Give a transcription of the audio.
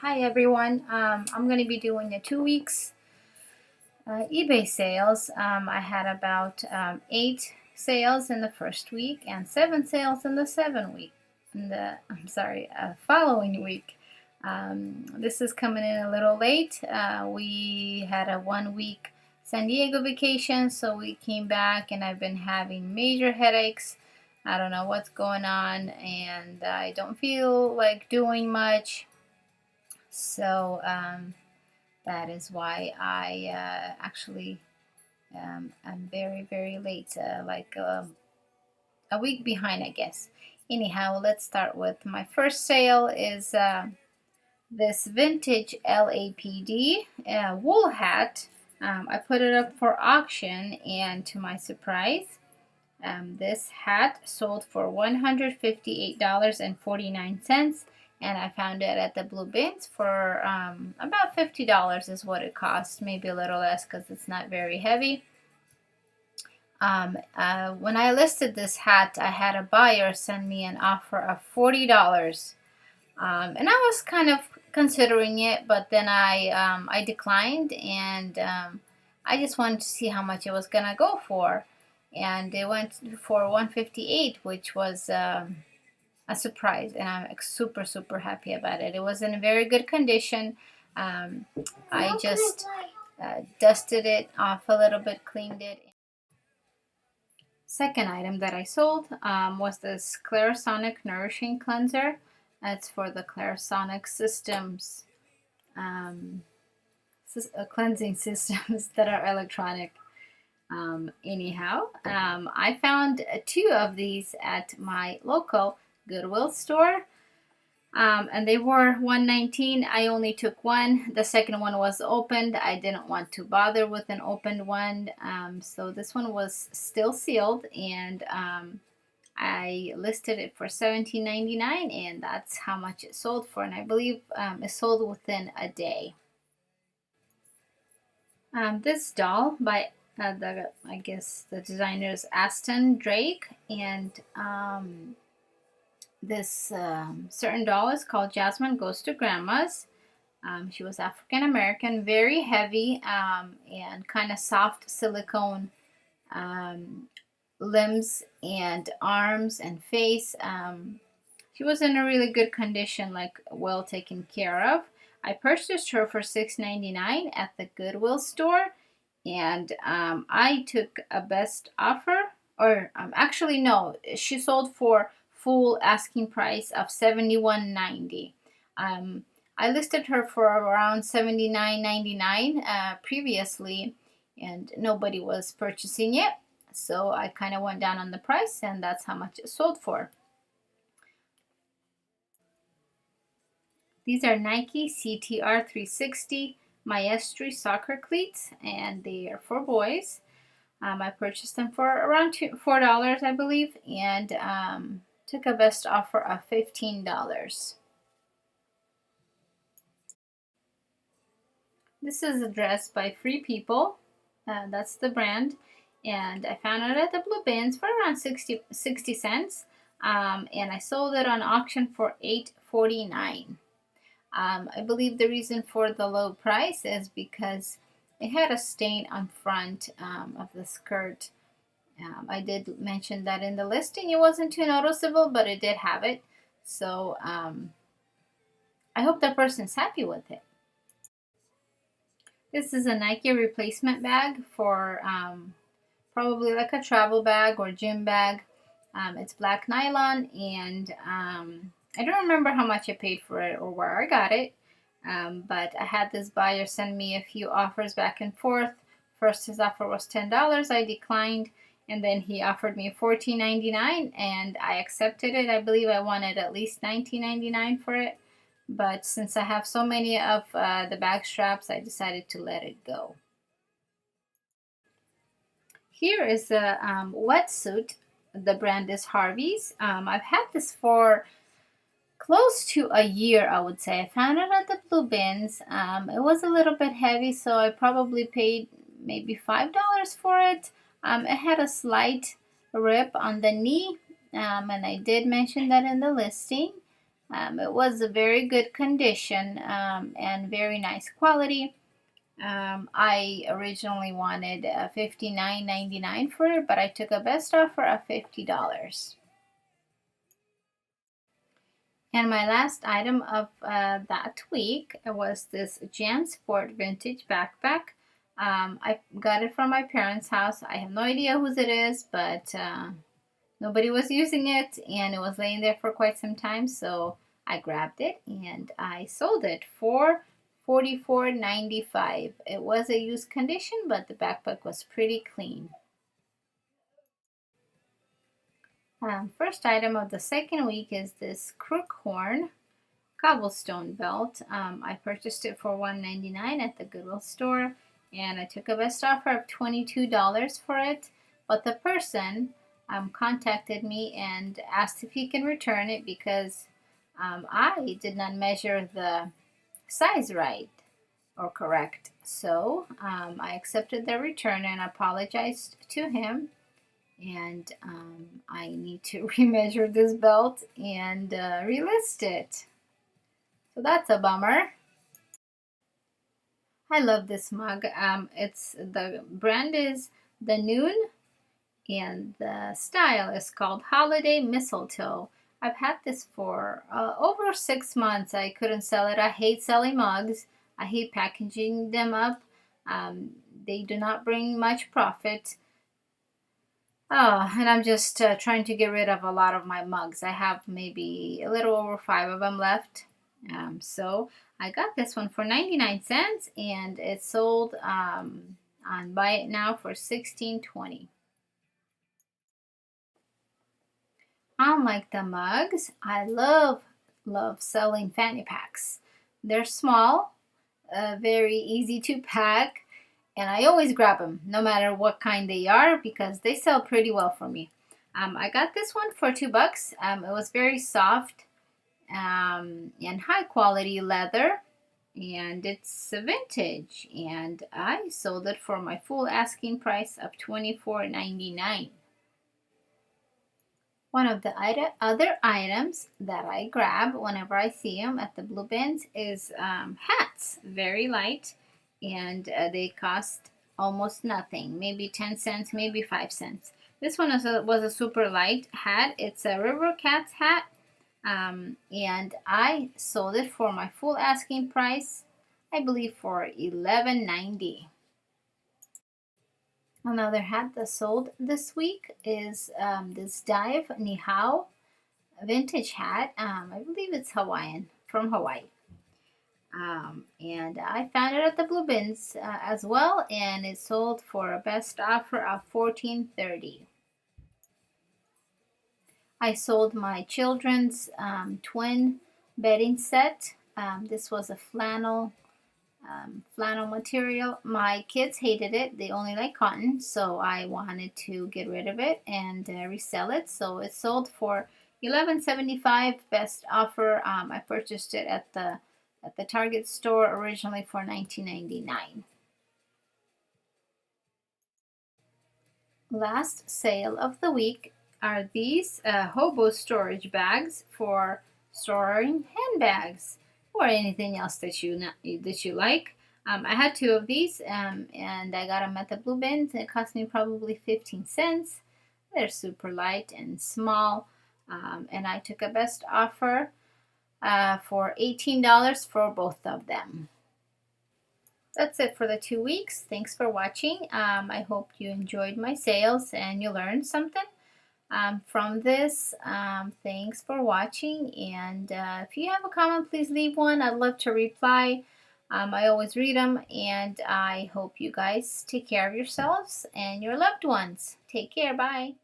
Hi everyone. I'm going to be doing a 2 weeks eBay sales. I had about 8 sales in the first week and 7 sales in the 7 week. Following week. This is coming in a little late. We had a 1 week San Diego vacation, so we came back and I've been having major headaches. I don't know what's going on, and I don't feel like doing much. So that is why I I'm very, very late, a week behind, I guess. Anyhow, let's start with my first sale is this vintage LAPD wool hat. I put it up for auction, and to my surprise, this hat sold for $158.49, and I found it at the Blue Bins for about $50 is what it cost, maybe a little less because it's not very heavy. When I listed this hat, I had a buyer send me an offer of $40, and I was kind of considering it, but then I declined, and I just wanted to see how much it was gonna go for. And they went for 158, which was a surprise, and I'm super, super happy about it. It was in a very good condition. I just dusted it off a little bit, cleaned it. Second item that I sold was this Clarisonic Nourishing cleanser. That's for the Clarisonic systems, cleansing systems that are electronic. I found 2 of these at my local Goodwill store, and they were $119. I only took one. The second one was opened. I didn't want to bother with an opened one, so this one was still sealed, and I listed it for $17.99, and that's how much it sold for, and I believe it sold within a day. This doll by the designer is Aston Drake, and this certain doll is called Jasmin Goes to Grandma's. She was African American, very heavy, and kind of soft silicone limbs and arms and face. She was in a really good condition, like well taken care of. I purchased her for $6.99 at the Goodwill store, and I took a best offer, or actually no, she sold for full asking price of $71.90. I listed her for around $79.99 previously, and nobody was purchasing it, so I kind of went down on the price, and that's how much it sold for. These are Nike CTR 360 Maestri soccer cleats, and they are for boys. I purchased them for around $4, I believe, and took a best offer of $15. This is a dress by Free People. That's the brand, and I found it at the Blue Bins for around 60 cents, and I sold it on auction for $8.49. I believe the reason for the low price is because it had a stain on front of the skirt. I did mention that in the listing. It wasn't too noticeable, but it did have it. So I hope that person's happy with it. This is a Nike replacement bag for probably like a travel bag or gym bag. It's black nylon, and I don't remember how much I paid for it or where I got it, but I had this buyer send me a few offers back and forth. First, his offer was $10. I declined, and then he offered me $14.99, and I accepted it. I believe I wanted at least $19.99 for it, but since I have so many of the bag straps, I decided to let it go. Here is a wetsuit. The brand is Harvey's. I've had this for close to a year, I would say. I found it at the Blue Bins. It was a little bit heavy, so I probably paid maybe $5 for it. It had a slight rip on the knee, and I did mention that in the listing. It was a very good condition and very nice quality. I originally wanted $59.99 for it, but I took a best offer of $50. And my last item of that week was this Jansport Vintage Backpack. I got it from my parents' house. I have no idea whose it is, but nobody was using it, and it was laying there for quite some time, so I grabbed it and I sold it for $44.95. It was a used condition, but the backpack was pretty clean. First item of the second week is this Crookhorn Cobblestone belt. I purchased it for $1.99 at the Goodwill store, and I took a best offer of $22 for it, but the person contacted me and asked if he can return it because I did not measure the size right or correct. So I accepted the return and apologized to him, and I need to remeasure this belt and relist it. So that's a bummer. I love this mug. It's the brand is Dunoon, and the style is called Holiday Mistletoe. I've had this for over 6 months. I couldn't sell it. I hate selling mugs. I hate packaging them up. They do not bring much profit. And I'm just trying to get rid of a lot of my mugs. I have maybe a little over 5 of them left. So I got this one for 99 cents, and it sold on Buy It Now for $16.20. Unlike the mugs, I love selling fanny packs. They're small, very easy to pack, and I always grab them no matter what kind they are because they sell pretty well for me. I got this one for $2. It was very soft and high quality leather, and it's a vintage, and I sold it for my full asking price of $24.99. One of the other items that I grab whenever I see them at the blue bins is hats, very light, and they cost almost nothing, maybe 10 cents, maybe 5 cents. This one was a super light hat. It's a River Cats hat, and I sold it for my full asking price, I believe for $11.90. Another hat that sold this week is this Dive Niihau Vintage Hat. I believe it's Hawaiian, from Hawaii. And I found it at the blue bins as well, and it sold for a best offer of $14.30. I sold my children's twin bedding set. This was a flannel material. My kids hated it. They only like cotton, so I wanted to get rid of it and resell it. So it sold for $11.75 best offer. I purchased it at the Target store originally for $19.99. Last sale of the week are these Hobo storage bags for storing handbags or anything else that you like. I had 2 of these, and I got them at the blue bins. It cost me probably 15 cents. They're super light and small, and I took a best offer for $18 for both of them. That's it for the 2 weeks. Thanks for watching. I hope you enjoyed my sales and you learned something from this. Thanks for watching, and if you have a comment, please leave one. I'd love to reply. I always read them, and I hope you guys take care of yourselves and your loved ones. Take care. Bye.